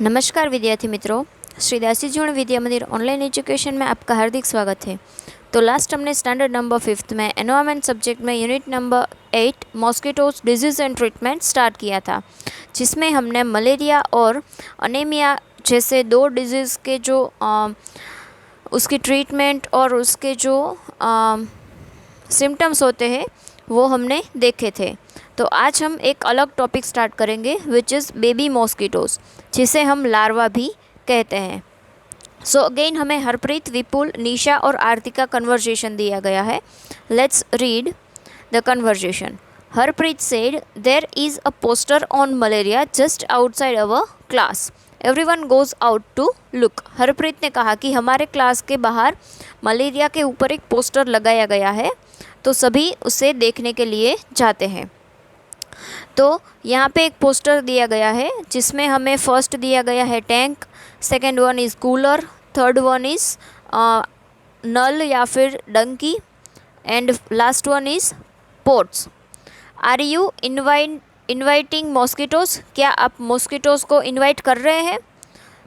नमस्कार विद्यार्थी मित्रों, श्री दासी जीवन विद्या मंदिर ऑनलाइन एजुकेशन में आपका हार्दिक स्वागत है। तो लास्ट हमने स्टैंडर्ड नंबर 5th में एनवायरनमेंट सब्जेक्ट में unit number 8 mosquitoes disease and treatment start किया था, जिसमें हमने मलेरिया और अनीमिया जैसे दो डिजीज़ के जो उसकी ट्रीटमेंट और उसके जो सिम्टम्स होते हैं वो हमने देखे थे। तो आज हम एक अलग टॉपिक स्टार्ट करेंगे विच इज़ बेबी मॉस्किटोज़, जिसे हम लार्वा भी कहते हैं। सो अगेन हमें हरप्रीत, विपुल, निशा और आरती का कन्वर्जेशन दिया गया है। Let's read the conversation. Harpreet said there is a poster on malaria just outside our class, everyone goes out to look. Harpreet ने कहा कि हमारे क्लास के बाहर मलेरिया के ऊपर एक पोस्टर लगाया गया है, तो सभी उसे देखने के लिए जाते हैं। तो यहाँ पे एक पोस्टर दिया गया है जिसमें हमें फर्स्ट दिया गया है tank, second one is cooler, third one is नल या फिर डंकी and last one is pots. Are you inviting mosquitoes? क्या आप मॉस्किटोज़ को इन्वाइट कर रहे हैं?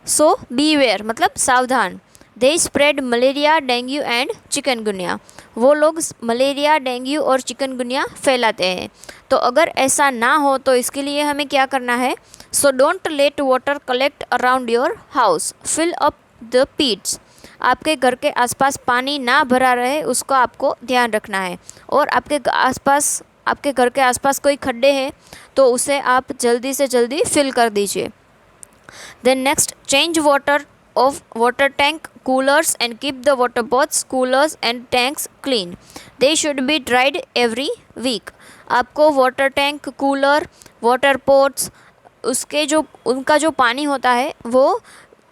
सो बीवेयर मतलब सावधान। They spread malaria, dengue and chikungunya. वो लोग मलेरिया, डेंगू और चिकनगुनिया फैलाते हैं। तो अगर ऐसा ना हो तो इसके लिए हमें क्या करना है? So don't let water collect around your house, fill up the pits. आपके घर के आसपास पानी ना भरा रहे उसको आपको ध्यान रखना है, और आपके घर के आसपास कोई खड्डे हैं तो उसे आप जल्दी से जल्दी फिल कर दीजिए। Then next, change water of water tank, coolers and keep the water pots, coolers and tanks clean. They should be dried every week. आपको water tank, cooler, water pots उनका जो पानी होता है वो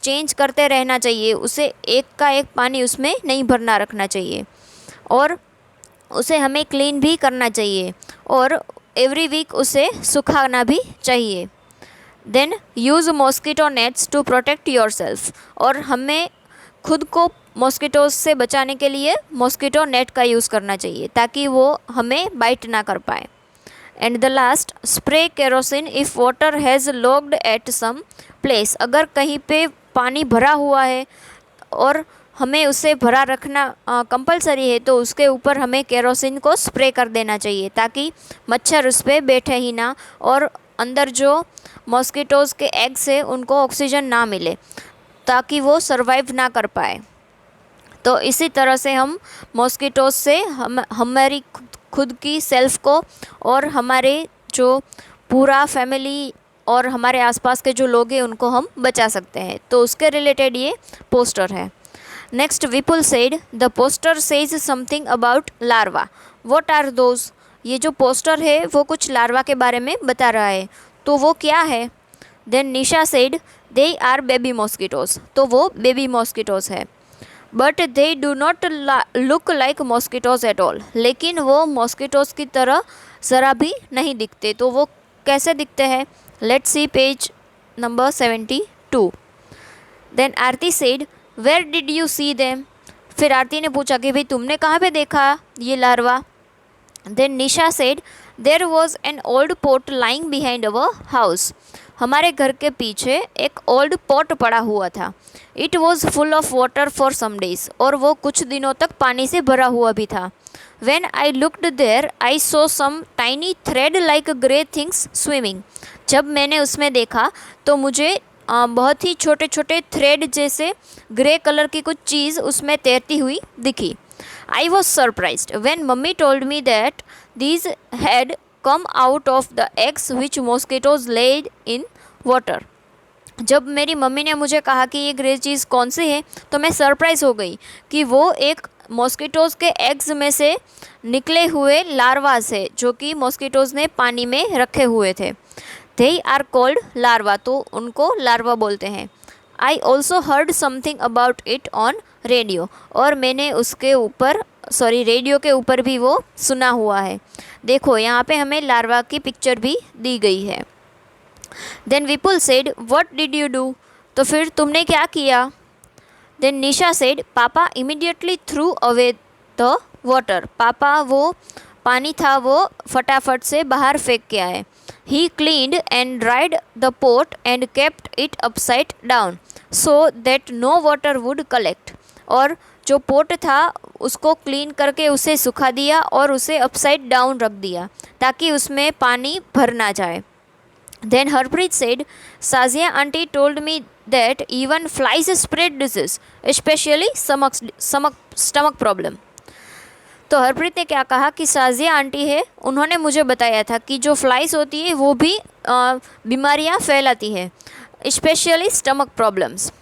चेंज करते रहना चाहिए। उसे एक का एक पानी उसमें नहीं भरना रखना चाहिए, और उसे हमें क्लीन भी करना चाहिए, और एवरी वीक उसे सुखाना भी चाहिए। Then use mosquito nets to protect yourself. और हमें खुद को मॉस्किटोज से बचाने के लिए मॉस्किटो नेट का यूज़ करना चाहिए ताकि वो हमें बाइट ना कर पाए। And the last, spray kerosene if water has logged at some place. अगर कहीं पे पानी भरा हुआ है और हमें उसे भरा रखना कंपलसरी है तो उसके ऊपर हमें केरोसिन को स्प्रे कर देना चाहिए ताकि मच्छर उस पर बैठे ही ना, और अंदर जो मॉस्किटोज़ के एग्स है उनको ऑक्सीजन ना मिले ताकि वो सरवाइव ना कर पाए। तो इसी तरह से हम मॉस्किटोज़ से हमारी खुद की सेल्फ को और हमारे जो पूरा फैमिली और हमारे आसपास के जो लोग हैं उनको हम बचा सकते हैं। तो उसके रिलेटेड ये पोस्टर है। Next, Vipul said the poster says something about larva, what are those? ये जो पोस्टर है वो कुछ लार्वा के बारे में बता रहा है, तो वो क्या है? Then Nisha said they are baby mosquitoes, तो वो बेबी मॉस्किटोज़ है। But they do not look like mosquitoes at all, लेकिन वो मॉस्किटोज़ की तरह ज़रा भी नहीं दिखते। तो वो कैसे दिखते हैं? Let's see page number 72। Then Aarti said where did you see them? फिर आरती ने पूछा कि भाई तुमने कहाँ पे देखा ये larva? Then Nisha said there was an old pot lying behind our house. हमारे घर के पीछे एक ओल्ड पॉट पड़ा हुआ था। It was full of water for some days, और वो कुछ दिनों तक पानी से भरा हुआ भी था। When I looked there I saw some tiny thread like grey things swimming. जब मैंने उसमें देखा तो मुझे बहुत ही छोटे छोटे थ्रेड जैसे ग्रे कलर की कुछ चीज़ उसमें तैरती हुई दिखी। I was surprised when mummy told me that these had come out of the eggs which mosquitoes laid in water. जब मेरी मम्मी ने मुझे कहा कि ये ग्रे चीज़ कौन सी है तो मैं सरप्राइज़ हो गई कि वो एक मॉस्किटोज़ के एग्स में से निकले हुए लार्वास है जो कि मॉस्किटोज़ ने पानी में रखे हुए थे। They are called larva, तो उनको लार्वा बोलते हैं। I also heard something about it on radio, और मैंने उसके ऊपर रेडियो के ऊपर भी वो सुना हुआ है। देखो यहाँ पे हमें लार्वा की पिक्चर भी दी गई है। Then Vipul said what did you do? तो फिर तुमने क्या किया? Then Nisha said papa immediately threw away the water. पापा वो पानी था वो फटाफट से बाहर फेंक के आए। He cleaned and dried the pot and kept it upside down so that no water would collect. और जो पोट था उसको क्लीन करके उसे सुखा दिया और उसे अपसाइड डाउन रख दिया ताकि उसमें पानी भर ना जाए. Then Harpreet said, Sazia auntie told me that even flies spread disease, especially stomach problem. तो हरप्रीत ने क्या कहा कि साजिया आंटी है, उन्होंने मुझे बताया था कि जो फ्लाइज होती है वो भी बीमारियां फैलाती है, specially stomach problems.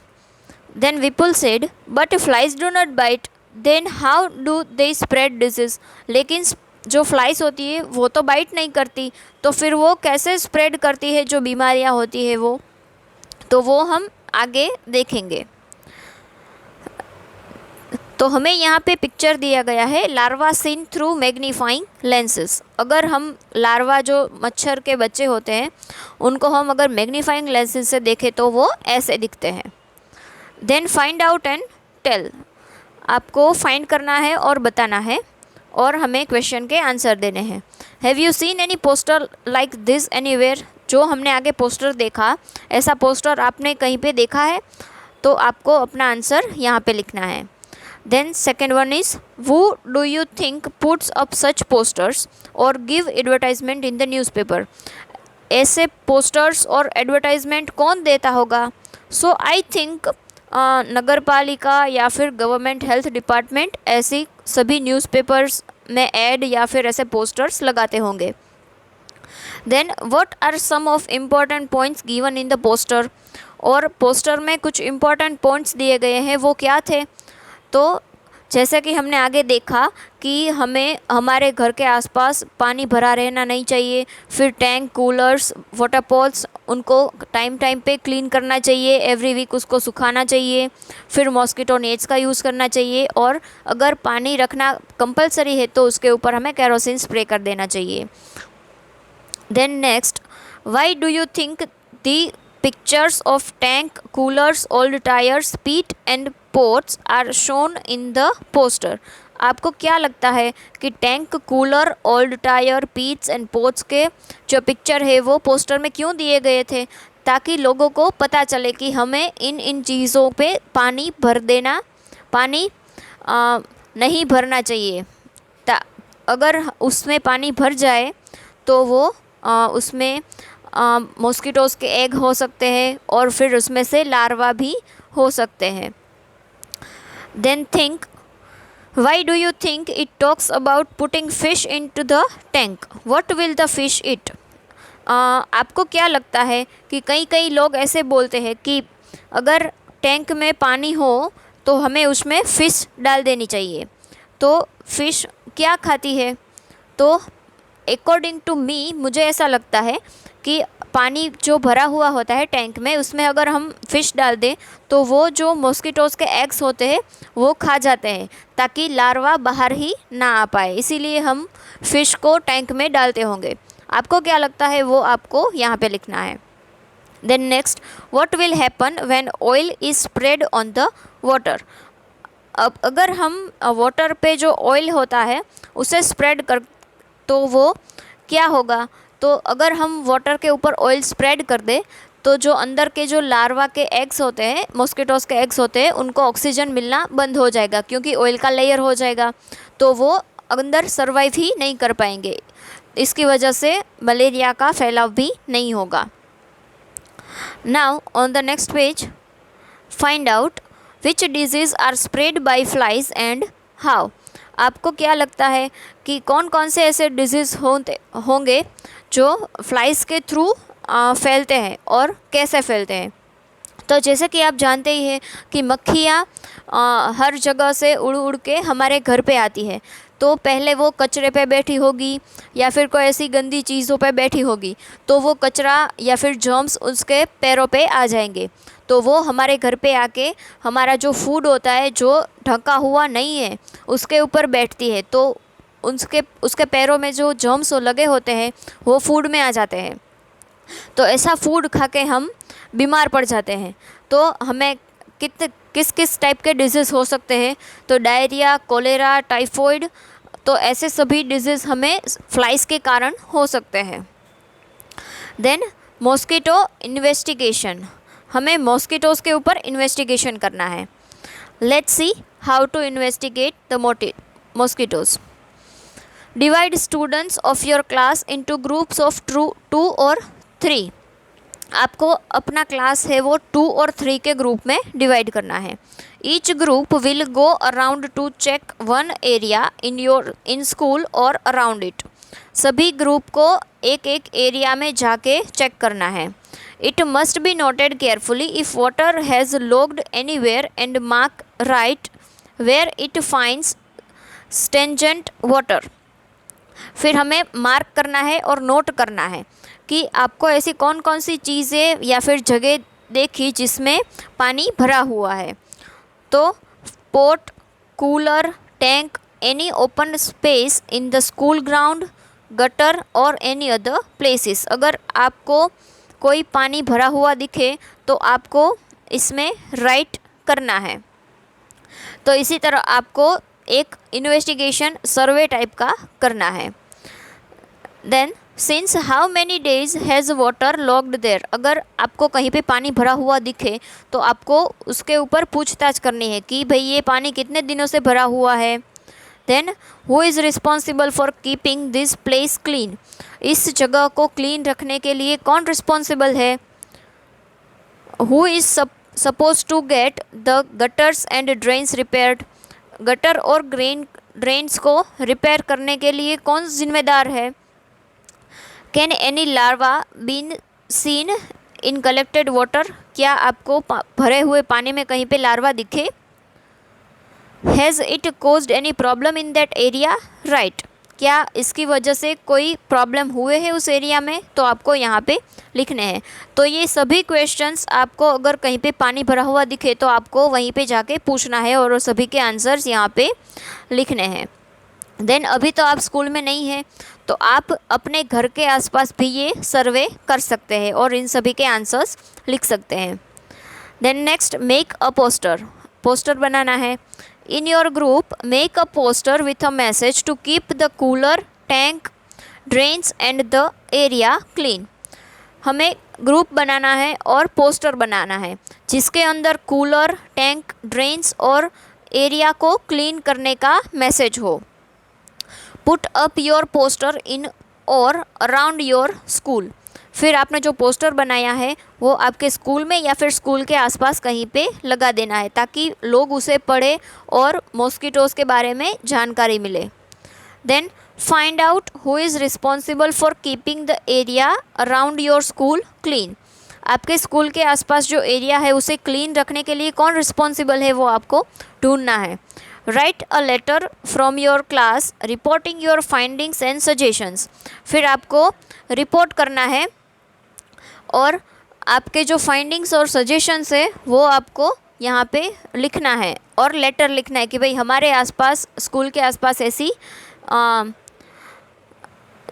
Then Vipul said, but flies do not bite, then how do they spread disease. लेकिन जो फ्लाइज होती है वो तो बाइट नहीं करती, तो फिर वो कैसे स्प्रेड करती है जो बीमारियां होती है वो. तो वो हम आगे देखेंगे. तो हमें यहाँ पे पिक्चर दिया गया है larva seen through magnifying lenses. अगर हम लार्वा जो मच्छर के बच्चे होते हैं उनको हम अगर मैग्नीफाइंग लेंसेज से देखें तो वो ऐसे दिखते हैं. Then find out and tell. आपको फाइंड करना है और बताना है और हमें क्वेश्चन के आंसर देने हैं. Have you seen any poster like this anywhere. जो हमने आगे पोस्टर देखा, ऐसा पोस्टर आपने कहीं पे देखा है? तो आपको अपना आंसर यहाँ पे लिखना है. Then second one is, who do you think puts up such posters or give advertisement in the newspaper. ऐसे posters और advertisement कौन देता होगा? So I think नगर पालिका या फिर गवर्नमेंट हेल्थ डिपार्टमेंट ऐसी सभी न्यूज़पेपर्स में ऐड या फिर ऐसे पोस्टर्स लगाते होंगे. Then what are some of important points given in the poster. और पोस्टर में कुछ इम्पॉर्टेंट पॉइंट्स दिए गए हैं, वो क्या थे? तो जैसे कि हमने आगे देखा कि हमें हमारे घर के आसपास पानी भरा रहना नहीं चाहिए, फिर टैंक, कूलर्स, वाटर पॉल्स उनको टाइम पे क्लीन करना चाहिए, एवरी वीक उसको सुखाना चाहिए, फिर मॉस्किटो नेट्स का यूज़ करना चाहिए, और अगर पानी रखना कंपलसरी है तो उसके ऊपर हमें केरोसिन स्प्रे कर देना चाहिए. Then next, why do you think the pictures of tank, coolers, old tyres, pit and pots are shown in the poster. आपको क्या लगता है कि tank, cooler, old tyre, pits and pots के जो पिक्चर है वो पोस्टर में क्यों दिए गए थे? ताकि लोगों को पता चले कि हमें इन चीज़ों पे पानी नहीं भरना चाहिए. अगर उसमें पानी भर जाए तो वो उसमें मॉस्किटोज़ के एग हो सकते हैं और फिर उसमें से लार्वा भी हो सकते हैं. Then think, why do you think it talks about putting fish into the tank? What will the fish eat? आपको क्या लगता है कि कई लोग ऐसे बोलते हैं कि अगर टैंक में पानी हो तो हमें उसमें फ़िश डाल देनी चाहिए. तो फ़िश क्या खाती है? तो अकॉर्डिंग टू मी, मुझे ऐसा लगता है कि पानी जो भरा हुआ होता है टैंक में, उसमें अगर हम फ़िश डाल दें तो वो जो मॉस्किटोज़ के एग्स होते हैं वो खा जाते हैं ताकि लार्वा बाहर ही ना आ पाए. इसीलिए हम फ़िश को टैंक में डालते होंगे. आपको क्या लगता है वो आपको यहाँ पे लिखना है. Then next, what will happen when oil is spread on the water. अब अगर हम वाटर पे जो ऑयल होता है उसे स्प्रेड कर तो वो क्या होगा? तो अगर हम वाटर के ऊपर ऑयल स्प्रेड कर दें तो जो अंदर के जो लार्वा के एग्स होते हैं, मॉस्किटोज़ के एग्स होते हैं, उनको ऑक्सीजन मिलना बंद हो जाएगा क्योंकि ऑयल का लेयर हो जाएगा, तो वो अंदर सर्वाइव ही नहीं कर पाएंगे. इसकी वजह से मलेरिया का फैलाव भी नहीं होगा. Now on the next page, find out which diseases are spread by flies and how. आपको क्या लगता है कि कौन कौन से ऐसे डिजीज़ होंगे जो फ्लाइज के थ्रू फैलते हैं और कैसे फैलते हैं? तो जैसे कि आप जानते ही हैं कि मक्खियाँ हर जगह से उड़ के हमारे घर पे आती है. तो पहले वो कचरे पे बैठी होगी या फिर कोई ऐसी गंदी चीज़ों पे बैठी होगी, तो वो कचरा या फिर जर्म्स उसके पैरों पे आ जाएंगे. तो वो हमारे घर पे आके हमारा जो फूड होता है जो ढका हुआ नहीं है उसके ऊपर बैठती है, तो उसके पैरों में जो जर्म्स लगे होते हैं वो फूड में आ जाते हैं. तो ऐसा फूड खा के हम बीमार पड़ जाते हैं. तो हमें किस टाइप के डिजीज़ हो सकते हैं? तो डायरिया, कोलेरा, टाइफॉइड, तो ऐसे सभी डिजीज़ हमें फ्लाइज के कारण हो सकते हैं. देन मॉस्किटो इन्वेस्टिगेशन, हमें मॉस्किटोज़ के ऊपर इन्वेस्टिगेशन करना है। Let's see how to investigate the mosquitoes. Divide students of your class into groups of 2 और 3। आपको अपना क्लास है वो 2 और 3 के ग्रुप में डिवाइड करना है। Each group will go around to check one area in school और अराउंड इट। सभी ग्रुप को एक एक एरिया में जाके चेक करना है। It must be noted carefully if water has logged anywhere and mark right where it finds stagnant water. फिर हमें मार्क करना है और नोट करना है कि आपको ऐसी कौन कौन सी चीज़ें या फिर जगह देखी जिसमें पानी भरा हुआ है। तो pot, cooler, tank, any open space in the school ground, gutter और एनी अदर प्लेसेस। अगर आपको कोई पानी भरा हुआ दिखे तो आपको इसमें राइट करना है। तो इसी तरह आपको एक इन्वेस्टिगेशन सर्वे टाइप का करना है। Then since how many days has water logged there, अगर आपको कहीं पे पानी भरा हुआ दिखे तो आपको उसके ऊपर पूछताछ करनी है कि भाई ये पानी कितने दिनों से भरा हुआ है। Then who is responsible for keeping this place clean, इस जगह को क्लीन रखने के लिए कौन रिस्पॉन्सिबल है। Who is suppose to get the gutters and drains repaired, gutter और ड्रेन्स को रिपेयर करने के लिए कौन जिम्मेदार है। Can any larva been seen in collected water, क्या आपको भरे हुए पानी में कहीं पे लार्वा दिखे। Has it caused any problem in that area, right, क्या इसकी वजह से कोई प्रॉब्लम हुए हैं उस एरिया में, तो आपको यहाँ पे लिखने हैं। तो ये सभी क्वेश्चंस आपको अगर कहीं पे पानी भरा हुआ दिखे तो आपको वहीं पे जाके पूछना है और सभी के आंसर्स यहाँ पे लिखने हैं। देन अभी तो आप स्कूल में नहीं हैं तो आप अपने घर के आसपास भी ये सर्वे कर सकते हैं और इन सभी के आंसर्स लिख सकते हैं। Then next make a poster, poster बनाना है। In your group make a poster with a message to keep the cooler, tank, drains and the area clean. हमें ग्रुप बनाना है और पोस्टर बनाना है जिसके अंदर कूलर, टैंक, ड्रेन्स और एरिया को क्लीन करने का मैसेज हो। Put up your poster in और अराउंड योर स्कूल, फिर आपने जो पोस्टर बनाया है वो आपके स्कूल में या फिर स्कूल के आसपास कहीं पे लगा देना है ताकि लोग उसे पढ़े और मॉस्किटोज़ के बारे में जानकारी मिले। Then find out who is responsible for keeping the area around your school clean, आपके स्कूल के आसपास जो एरिया है उसे क्लीन रखने के लिए कौन रिस्पॉन्सिबल है वो आपको ढूंढना है। Write a letter from your class reporting your findings and suggestions, फिर आपको रिपोर्ट करना है और आपके जो फाइंडिंग्स और सजेशंस है वो आपको यहाँ पे लिखना है और लेटर लिखना है कि भाई हमारे आसपास स्कूल के आसपास ऐसी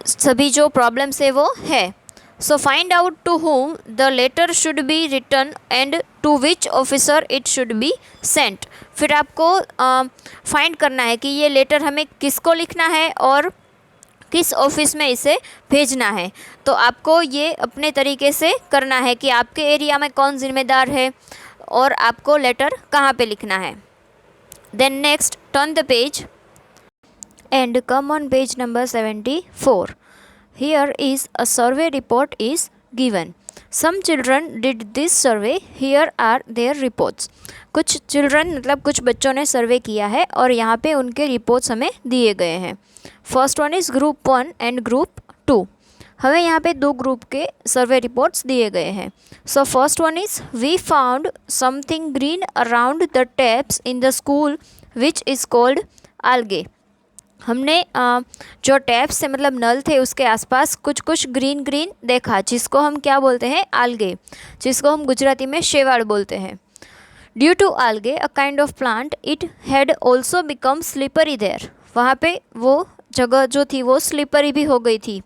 सभी जो प्रॉब्लम्स है वो है। So find out to whom the letter should be written and to which officer it should be sent, फिर आपको फाइंड करना है कि ये लेटर हमें किसको लिखना है और किस ऑफिस में इसे भेजना है। तो आपको ये अपने तरीके से करना है कि आपके एरिया में कौन जिम्मेदार है और आपको लेटर कहाँ पे लिखना है। Then next turn the page and come on page number 74. Here is a survey report is given. Some children did this survey. Here are their reports. कुछ चिल्ड्रन मतलब कुछ बच्चों ने सर्वे किया है और यहाँ पे उनके रिपोर्ट्स हमें दिए गए हैं। First one is group 1 and group 2। हमें यहाँ पे 2 ग्रुप के सर्वे रिपोर्ट्स दिए गए हैं। So first one is we found something green around the taps in the school which is called algae. हमने जो टैप्स से मतलब नल थे उसके आसपास कुछ कुछ ग्रीन ग्रीन देखा जिसको हम क्या बोलते हैं algae, जिसको हम गुजराती में शेवाड़ बोलते हैं। Due to algae a kind of plant it had also become slippery there, वहाँ पे वो जगह जो थी वो स्लिपरी भी हो गई थी।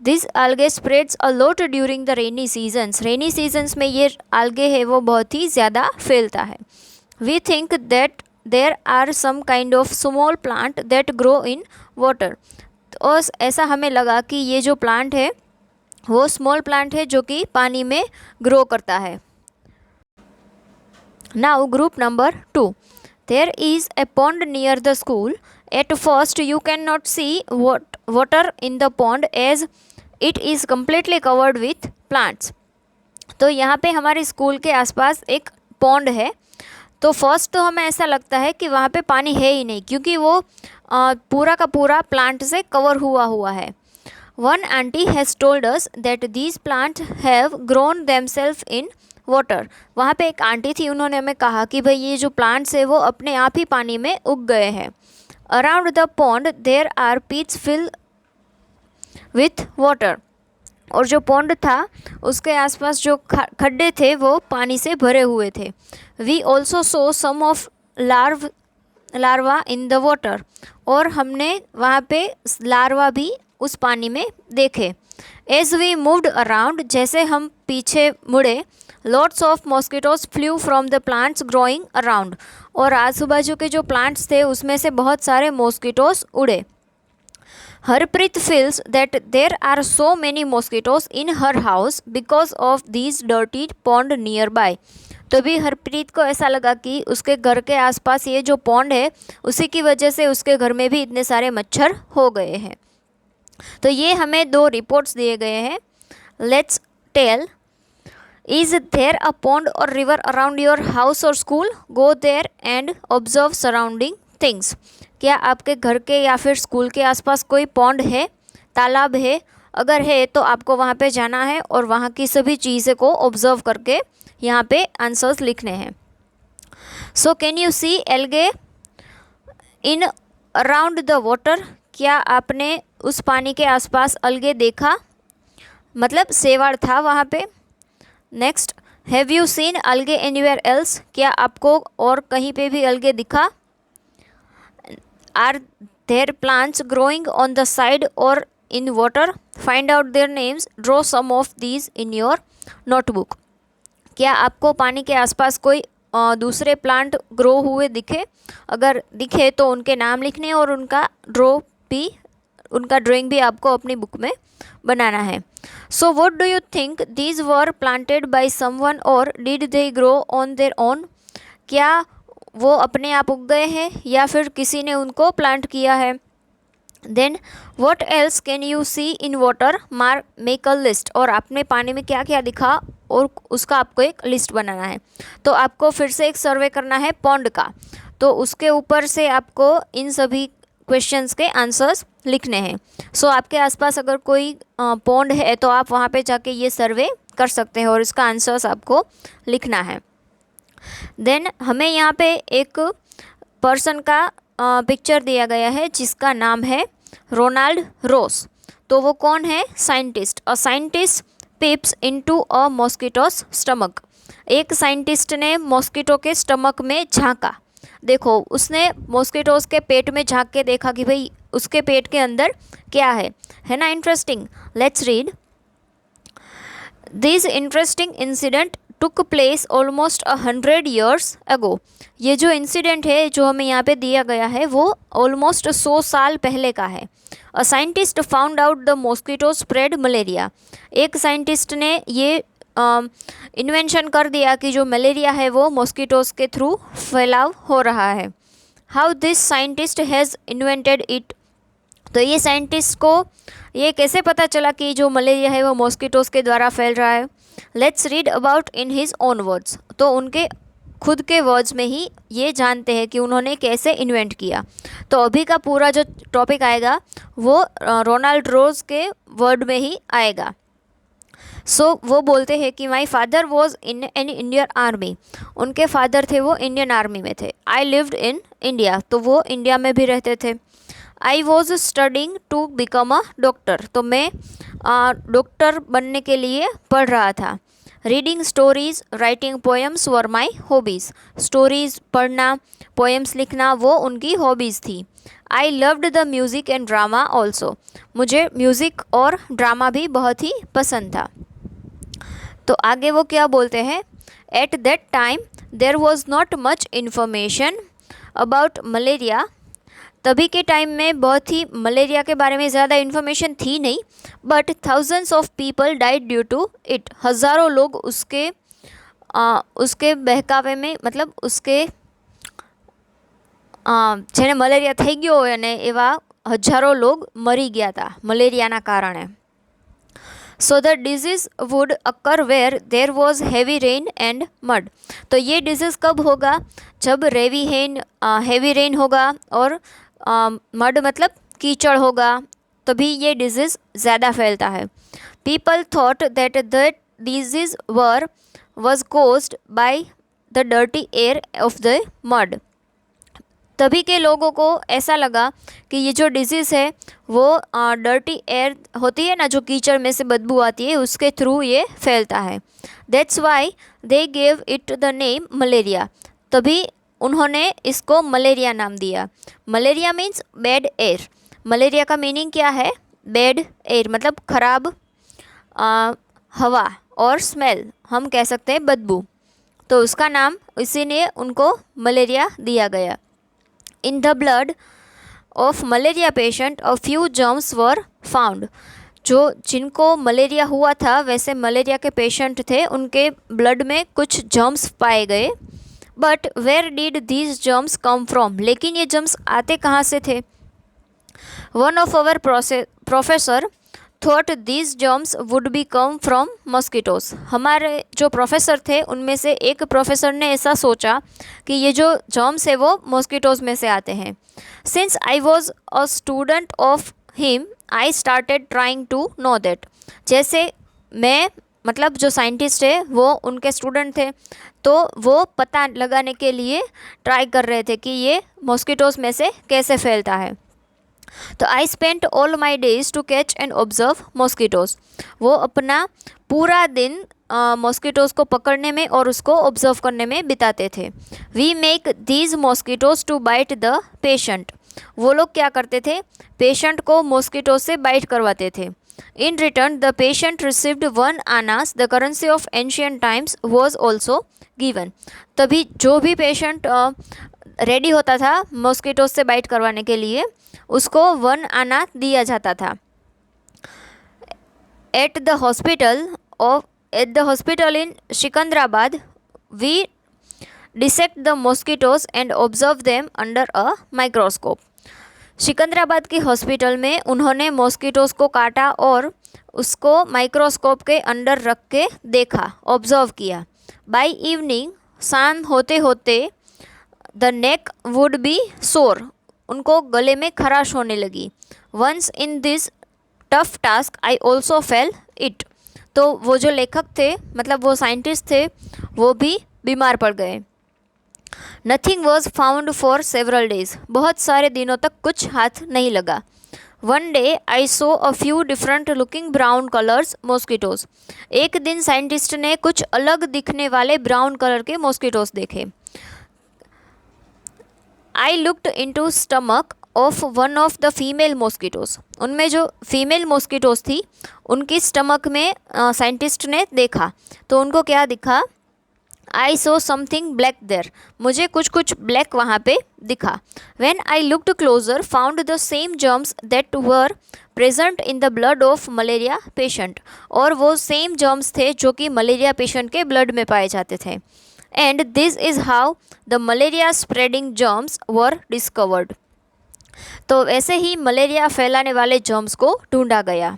This algae spreads a lot during the rainy seasons, rainy seasons में ये algae है वो बहुत ही ज़्यादा फैलता है। We think that there are some kind of small plant that grow in water, तो ऐसा हमें लगा कि ये जो प्लांट है वो स्मॉल प्लांट है जो कि पानी में ग्रो करता है। Now group number 2, there is a pond near the school. At first you can not see water in the pond as it is completely covered with plants. तो यहाँ पे हमारे स्कूल के आसपास एक पॉन्ड है। तो फर्स्ट तो हमें ऐसा लगता है कि वहाँ पे पानी है ही नहीं, क्योंकि वो पूरा का पूरा प्लांट से कवर हुआ है। One aunty has told us that these plant have grown themselves in water. वहाँ पे एक आंटी थी, उन्होंने हमें कहा कि भाई ये जो प्लांट्स है वो अपने आप ही पानी में उग गए हैं। Around the pond there are pits fill with water. और जो पॉन्ड था उसके आसपास जो खड्डे थे वो पानी से भरे हुए थे। We also saw some of larva in the water. और हमने वहाँ पे लार्वा भी उस पानी में देखे। एज वी मूव्ड अराउंड, जैसे हम पीछे मुड़े, lots of mosquitoes flu from the plants growing around. और आजू बाजू के जो प्लांट्स थे उसमें से बहुत सारे मॉस्किटोज उड़े। Harpreet feels that there are so many mosquitoes in her house because of these dirty pond nearby. तो भी हरप्रीत को ऐसा लगा कि उसके घर के आसपास ये जो पॉन्ड है उसी की वजह से उसके घर में भी इतने सारे मच्छर हो गए हैं। तो ये हमें 2 रिपोर्ट्स दिए गए हैं। Let's tell, is there a pond और रिवर अराउंड योर हाउस और school? Go there and observe surrounding things. क्या आपके घर के या फिर स्कूल के आसपास कोई पॉन्ड है, तालाब है? अगर है तो आपको वहाँ पे जाना है और वहाँ की सभी चीज़ें को ऑब्जर्व करके यहाँ पे आंसर्स लिखने हैं। So can you see algae in around the water? क्या आपने उस पानी के आसपास अलगे देखा? मतलब सेवाड़ था वहाँ पे। नेक्स्ट, हैव यू सीन अलगे एनीवेयर एल्स? क्या आपको और कहीं पे भी अलगे दिखा? Are there plants growing on the side or in water? Find out their names. Draw some of these in your notebook. क्या आपको पानी के आसपास कोई दूसरे प्लांट ग्रो हुए दिखे? अगर दिखे तो उनके नाम लिखने और उनका ड्राइंग भी आपको अपनी बुक में बनाना है। So what do you think? These were planted by someone or did they grow on their own? क्या वो अपने आप उग गए हैं या फिर किसी ने उनको प्लांट किया है? Then what else can you see in water? Make a list. और आपने पानी में क्या क्या दिखा और उसका आपको एक लिस्ट बनाना है। तो आपको फिर से एक सर्वे करना है पॉन्ड का, तो उसके ऊपर से आपको इन सभी क्वेश्चंस के आंसर्स लिखने हैं। सो आपके आसपास अगर कोई पॉन्ड है तो आप वहाँ पे जाके ये सर्वे कर सकते हैं और इसका आंसर्स आपको लिखना है। देन हमें यहाँ पे एक पर्सन का पिक्चर दिया गया है जिसका नाम है रोनाल्ड रोस। तो वो कौन है? Scientist. A scientist पिप्स into a mosquitoes stomach. एक साइंटिस्ट ने मॉस्किटो के स्टमक में झांका। देखो, उसने मॉस्किटोस के पेट में झांक के देखा कि भाई उसके पेट के अंदर क्या है ना? Interesting. Let's read. This interesting incident took place almost 100 years ago। ये जो इंसिडेंट है जो हमें यहाँ पे दिया गया है वो ऑलमोस्ट 100 साल पहले का है। A scientist found out the mosquito spread malaria. एक साइंटिस्ट ने ये इन्वेंशन कर दिया कि जो मलेरिया है वो मॉस्किटोज के थ्रू फैलाव हो रहा है। How this scientist has invented it. तो ये साइंटिस्ट को ये कैसे पता चला कि जो मलेरिया है वो मॉस्किटोज के द्वारा फैल रहा है? Let's read about in his own words. तो उनके खुद के वर्ड्स में ही ये जानते हैं कि उन्होंने कैसे इन्वेंट किया। तो अभी का पूरा जो टॉपिक आएगा वो रोनाल्ड रोज के वर्ड में ही आएगा। सो वो बोलते हैं कि my father was in an Indian army. उनके फादर थे वो इंडियन आर्मी में थे। I lived in India. तो वो इंडिया में भी रहते थे। I was studying to become a doctor. तो मैं डॉक्टर बनने के लिए पढ़ रहा था। Reading stories writing poems were my hobbies. Stories पढ़ना, पोएम्स लिखना वो उनकी हॉबीज़ थी। I loved the music and drama also. मुझे म्यूज़िक और ड्रामा भी बहुत ही पसंद था। तो आगे वो क्या बोलते हैं? At that time there was not much information about malaria. तभी के टाइम में बहुत ही मलेरिया के बारे में ज़्यादा इन्फॉर्मेशन थी नहीं, but thousands of people died due to it. हज़ारों लोग उसके बहकावे में, मतलब उसके જેને મલેરિયા થઈ ગયો હોય અને એવા હજારો લોગ મરી ગયા હતા મલેરિયાના કારણે. So the disease would occur where there was heavy rain and mud. तो ये डिजीज़ कब होगा? जब हेवी रेन होगा और मड मतलब कीचड़ होगा, तभी ये डिजीज़ ज़्यादा फैलता है. People thought that the disease was caused by the dirty air of the mud. तभी के लोगों को ऐसा लगा कि ये जो डिजीज़ है वो डर्टी एयर होती है ना, जो कीचड़ में से बदबू आती है, उसके थ्रू ये फैलता है. That's why they gave it the name malaria. तभी उन्होंने इसको मलेरिया नाम दिया. Malaria means bad air. Malaria का मीनिंग क्या है? बैड एयर मतलब ख़राब हवा, और स्मेल हम कह सकते हैं बदबू. तो उसका नाम इसीलिए उनको मलेरिया दिया गया. In the blood of malaria patient, a few germs were found. जिनको मलेरिया हुआ था, वैसे मलेरिया के पेशेंट थे, उनके ब्लड में कुछ जर्म्स पाए गए. But where did these germs come from? लेकिन ये जर्म्स आते कहाँ से थे? One of our professor thought these germs would be come from mosquitoes. हमारे जो प्रोफेसर थे उनमें से एक प्रोफेसर ने ऐसा सोचा कि ये जो जर्म्स है वो मॉस्किटोज़ में से आते हैं. Since I was a student of him I started trying to know that. जैसे मैं, मतलब जो साइंटिस्ट है वो उनके स्टूडेंट थे, तो वो पता लगाने के लिए ट्राई कर रहे थे कि ये मॉस्किटोज़ में से कैसे फैलता है. तो I spent all my days to catch and observe mosquitoes. वो अपना पूरा दिन मॉस्किटोज़ को पकड़ने में और उसको ऑब्जर्व करने में बिताते थे. We make these mosquitoes to bite the patient. वो लोग क्या करते थे? पेशेंट को मॉस्किटोज़ से बाइट करवाते थे. In return the patient received 1 annas. The currency of ancient times was also given. तभी जो भी पेशेंट रेडी होता था मॉस्किटोज़ से बाइट करवाने के लिए, उसको 1 आना दिया जाता था. At the hospital in Secunderabad we dissect the mosquitoes and observe them under a microscope. Secunderabad की हॉस्पिटल में उन्होंने मॉस्किटोज़ को काटा और उसको माइक्रोस्कोप के अंदर रख के देखा, ऑब्जर्व किया. बाय इवनिंग, शाम होते होते, द नेक वुड बी सोर. उनको गले में खराश होने लगी. Once in this tough task I also fail it. तो वो जो लेखक थे, मतलब वो साइंटिस्ट थे, वो भी बीमार पड़ गए. Nothing was found for several days. बहुत सारे दिनों तक कुछ हाथ नहीं लगा. One day I so a few different looking brown colours mosquitoes. एक दिन साइंटिस्ट ने कुछ अलग दिखने वाले ब्राउन कलर के मॉस्किटोज़ देखे. I looked into stomach of one of the female mosquitoes. उनमें जो फीमेल मॉस्किटोज़ थी उनकी स्टमक में साइंटिस्ट ने देखा, तो उनको क्या दिखा? I saw something black there. मुझे कुछ ब्लैक वहाँ पे दिखा. When I looked closer found the same germs that were present in the blood of malaria patient. और वो सेम जर्म्स थे जो कि मलेरिया पेशेंट के ब्लड में पाए जाते थे. And this is how the malaria spreading germs were discovered. तो ऐसे ही मलेरिया फैलाने वाले जर्म्स को ढूंढा गया.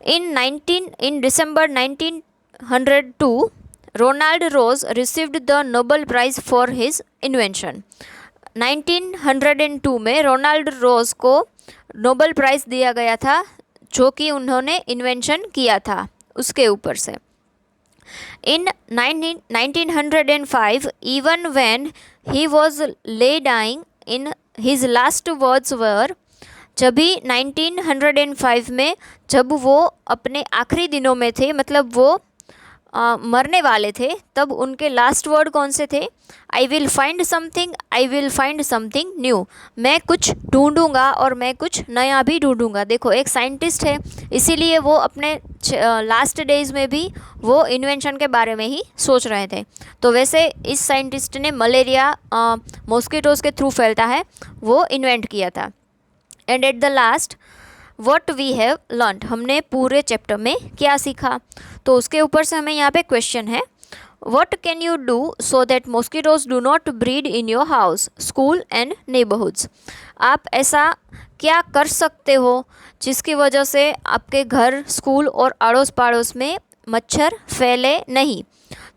In December 1902 Ronald Ross received the Nobel prize for his invention. 1902 में रोनाल्ड रोज को नोबेल प्राइज़ दिया गया था, जो कि उन्होंने इन्वेंशन किया था उसके ऊपर से. In 1905, even when he was lay dying, in his last words were, जब भी 1905 में जब वो अपने आखिरी दिनों में थे, मतलब वो मरने वाले थे तब उनके लास्ट वर्ड कौन से थे? I will find something, I will find something new. मैं कुछ ढूंढूंगा और मैं कुछ नया भी ढूंढूंगा। देखो एक साइंटिस्ट है, इसीलिए वो अपने लास्ट डेज में भी वो इन्वेंशन के बारे में ही सोच रहे थे। तो वैसे इस साइंटिस्ट ने मलेरिया मॉस्किटोज़ के थ्रू फैलता है वो इन्वेंट किया था। And at the last what we have learn, हमने पूरे चैप्टर में क्या सीखा? तो उसके ऊपर से हमें यहाँ पे क्वेश्चन है, what can you do so that mosquitoes do not breed in your house, school and neighbourhoods. आप ऐसा क्या कर सकते हो जिसकी वजह से आपके घर, स्कूल और अड़ोस पड़ोस में मच्छर फैले नहीं?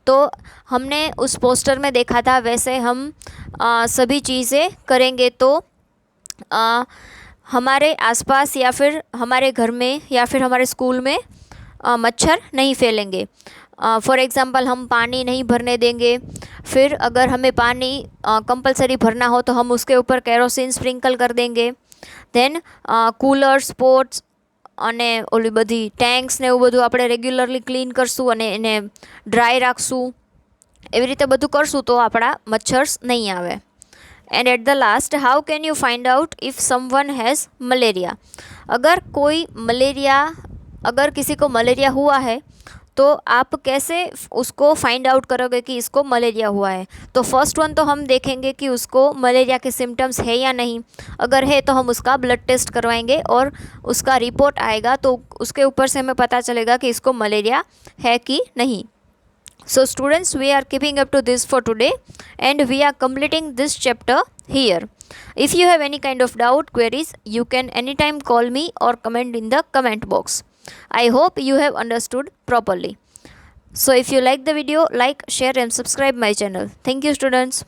तो हमने उस पोस्टर में देखा था, वैसे हम सभी चीज़ें करेंगे तो हमारे आसपास या फिर हमारे घर में या फिर हमारे स्कूल में मच्छर नहीं फैलेंगे। फॉर एग्ज़ाम्पल हम पानी नहीं भरने देंगे। फिर अगर हमें पानी कंपलसरी भरना हो तो हम उसके ऊपर केरोसिन स्प्रिंकल कर देंगे। देन कूलर, स्पोर्ट्स અને ઓલી બધી ટેન્ક્સ ને એવું બધું આપણે રેગ્યુલરલી ક્લીન કરશું અને એને ડ્રાય રાખશું। એવી રીતે બધું કરશું તો આપણા મચ્છર્સ નહીં આવે। And at the last, how can you find out if someone has malaria. अगर किसी को मलेरिया हुआ है तो आप कैसे उसको फाइंड आउट करोगे कि इसको मलेरिया हुआ है? तो फर्स्ट वन तो हम देखेंगे कि उसको मलेरिया के सिम्टम्स है या नहीं। अगर है तो हम उसका ब्लड टेस्ट करवाएंगे और उसका रिपोर्ट आएगा तो उसके ऊपर से हमें पता चलेगा कि इसको मलेरिया है कि नहीं। So students, we are keeping up to this for today and we are completing this chapter here. If you have any kind of doubt, queries, you can anytime call me or comment in the comment box. I hope you have understood properly. So if you like the video, like, share and subscribe my channel. Thank you students.